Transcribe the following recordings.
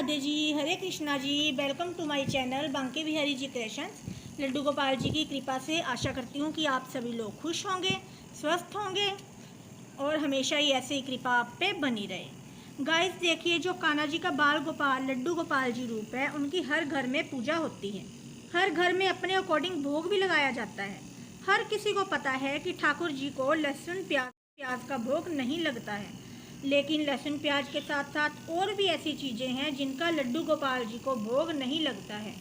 Radhe ji, Hare Krishna ji. Welcome to my channel Banke Bihari ji creations. Laddu Gopal ji की कृपा से आशा करती हूँ कि आप सभी लोग खुश होंगे, स्वस्थ होंगे और हमेशा ही ऐसे ही कृपा आप पे बनी रहे। गाइस देखिए, जो कान्हा जी का बाल गोपाल लड्डू गोपाल जी रूप है, उनकी हर घर में पूजा होती है। हर घर में अपने अकॉर्डिंग भोग भी लगाया जाता है। हर किसी को पता है कि ठाकुर जी को लहसुन प्याज का भोग नहीं लगता है, लेकिन लहसुन प्याज के साथ साथ और भी ऐसी चीज़ें हैं जिनका लड्डू गोपाल जी को भोग नहीं लगता है।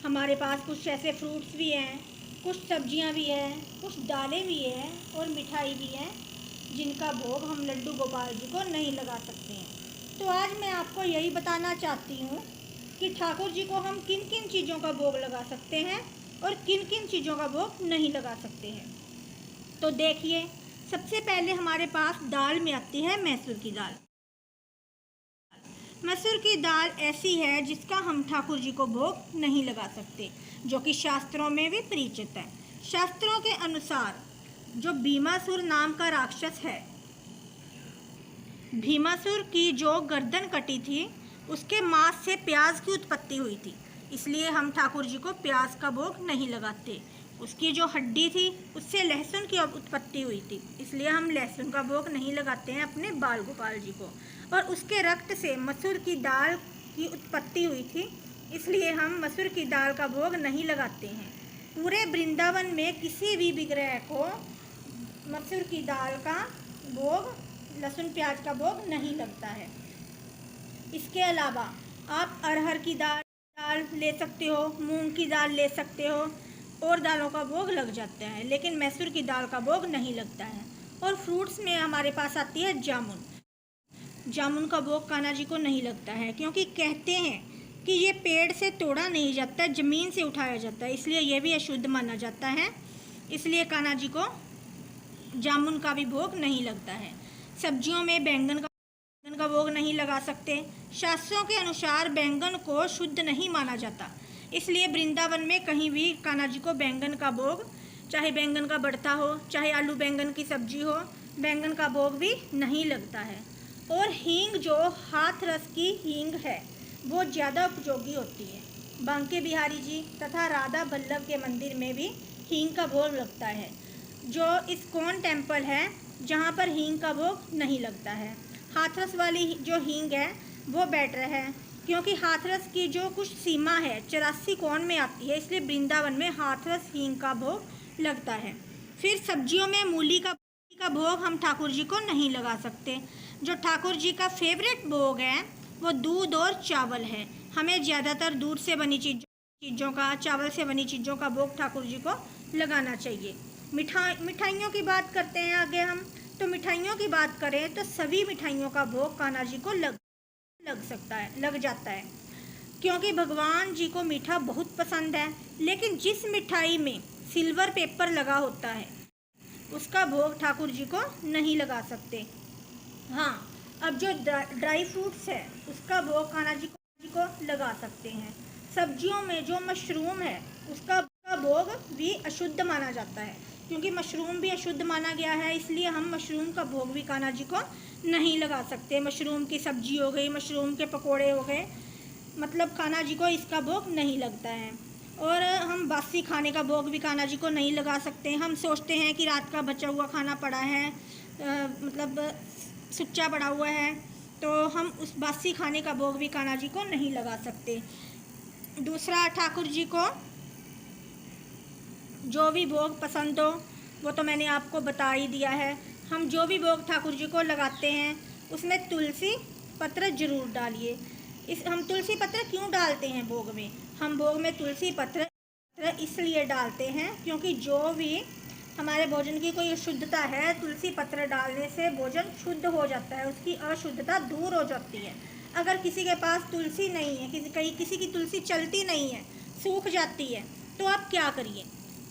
हमारे पास कुछ ऐसे फ्रूट्स भी हैं, कुछ सब्जियां भी हैं, कुछ दालें भी हैं और मिठाई भी है जिनका भोग हम लड्डू गोपाल जी को नहीं लगा सकते हैं। तो आज मैं आपको यही बताना चाहती हूँ कि ठाकुर जी को हम किन किन चीज़ों का भोग लगा सकते हैं और किन किन चीज़ों का भोग नहीं लगा सकते हैं। तो देखिए, सबसे पहले हमारे पास दाल में आती है मैसूर की दाल। मसूर की दाल ऐसी है जिसका हम ठाकुर जी को भोग नहीं लगा सकते, जो कि शास्त्रों में भी परिचित है। शास्त्रों के अनुसार जो भीमासुर नाम का राक्षस है, भीमासुर की जो गर्दन कटी थी, उसके मांस से प्याज की उत्पत्ति हुई थी, इसलिए हम ठाकुर जी को प्याज का भोग नहीं लगाते। उसकी जो हड्डी थी, उससे लहसुन की उत्पत्ति हुई थी, इसलिए हम लहसुन का भोग नहीं लगाते हैं अपने बाल गोपाल जी को। और उसके रक्त से मसूर की दाल की उत्पत्ति हुई थी, इसलिए हम मसूर की दाल का भोग नहीं लगाते हैं। पूरे वृंदावन में किसी भी विग्रह को मसूर की दाल का भोग, लहसुन प्याज का भोग नहीं लगता है। इसके अलावा आप अरहर की दाल ले सकते हो, मूंग की दाल ले सकते हो और दालों का भोग लग जाता है, लेकिन मैसूर की दाल का भोग नहीं लगता है। और फ्रूट्स में हमारे पास आती है जामुन। जामुन का भोग कान्हा जी को नहीं लगता है, क्योंकि कहते हैं कि ये पेड़ से तोड़ा नहीं जाता, ज़मीन से उठाया जाता है, इसलिए यह भी अशुद्ध माना जाता है, इसलिए कान्हा जी को जामुन का भी भोग नहीं लगता है। सब्जियों में बैंगन का भोग नहीं लगा सकते। शास्त्रों के अनुसार बैंगन को शुद्ध नहीं माना जाता, इसलिए वृंदावन में कहीं भी कान्हा जी को बैंगन का भोग, चाहे बैंगन का भरता हो, चाहे आलू बैंगन की सब्जी हो, बैंगन का भोग भी नहीं लगता है। और हींग, जो हाथ रस की हींग है, वो ज़्यादा उपयोगी होती है। बांके बिहारी जी तथा राधा वल्लभ के मंदिर में भी हींग का भोग लगता है। जो इस्कॉन टेम्पल है, जहाँ पर हींग का भोग नहीं लगता है। हाथरस वाली जो हींग है वो बेटर है, क्योंकि हाथरस की जो कुछ सीमा है 84 कोण में आती है, इसलिए वृंदावन में हाथरस हींग का भोग लगता है। फिर सब्जियों में मूली का भोग हम ठाकुर जी को नहीं लगा सकते। जो ठाकुर जी का फेवरेट भोग है वो दूध और चावल है। हमें ज़्यादातर दूध से बनी चीज़ों का, चावल से बनी चीज़ों का भोग ठाकुर जी को लगाना चाहिए। मिठाइयों की बात करते हैं आगे हम। तो मिठाइयों की बात करें तो सभी मिठाइयों का भोग कान्हा जी को लग जाता है, क्योंकि भगवान जी को मीठा बहुत पसंद है। लेकिन जिस मिठाई में सिल्वर पेपर लगा होता है, उसका भोग ठाकुर जी को नहीं लगा सकते। हाँ, अब जो ड्राई फ्रूट्स है, उसका भोग कान्हा जी को लगा सकते हैं। सब्जियों में जो मशरूम है, उसका भोग भी अशुद्ध माना जाता है, क्योंकि मशरूम भी अशुद्ध माना गया है, इसलिए हम मशरूम का भोग भी कान्हा जी को नहीं लगा सकते। मशरूम की सब्जी हो गई, मशरूम के पकोड़े हो गए, मतलब कान्हा जी को इसका भोग नहीं लगता है। और हम बासी खाने का भोग भी कान्हा जी को नहीं लगा सकते। हम सोचते हैं कि रात का बचा हुआ खाना पड़ा है, मतलब सुच्चा पड़ा हुआ है, तो हम उस बासी खाने का भोग भी कान्हा जी को नहीं लगा सकते। दूसरा, ठाकुर जी को जो भी भोग पसंद हो वो तो मैंने आपको बता ही दिया है। हम जो भी भोग ठाकुर जी को लगाते हैं, उसमें तुलसी पत्र जरूर डालिए। हम तुलसी पत्र क्यों डालते हैं भोग में? हम भोग में तुलसी पत्र इसलिए डालते हैं क्योंकि जो भी हमारे भोजन की कोई अशुद्धता है, तुलसी पत्र डालने से भोजन शुद्ध हो जाता है, उसकी अशुद्धता दूर हो जाती है। अगर किसी के पास तुलसी नहीं है, किसी की तुलसी चलती नहीं है, सूख जाती है, तो आप क्या करिए?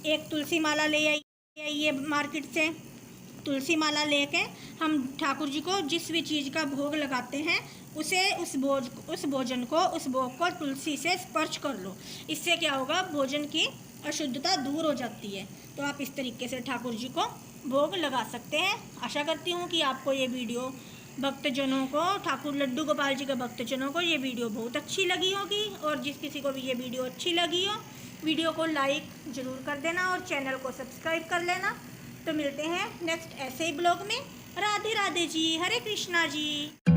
एक तुलसी माला ले आइए मार्केट से। तुलसी माला लेके हम ठाकुर जी को जिस भी चीज़ का भोग लगाते हैं, उसे उस भोजन को, उस भोग को तुलसी से स्पर्श कर लो। इससे क्या होगा? भोजन की अशुद्धता दूर हो जाती है। तो आप इस तरीके से ठाकुर जी को भोग लगा सकते हैं। आशा करती हूँ कि आपको ये वीडियो भक्तजनों को, ठाकुर लड्डू गोपाल जी के भक्तजनों को ये वीडियो बहुत अच्छी लगी होगी। और जिस किसी को भी ये वीडियो अच्छी लगी हो, वीडियो को लाइक ज़रूर कर देना और चैनल को सब्सक्राइब कर लेना। तो मिलते हैं नेक्स्ट ऐसे ही ब्लॉग में। राधे राधे जी, हरे कृष्णा जी।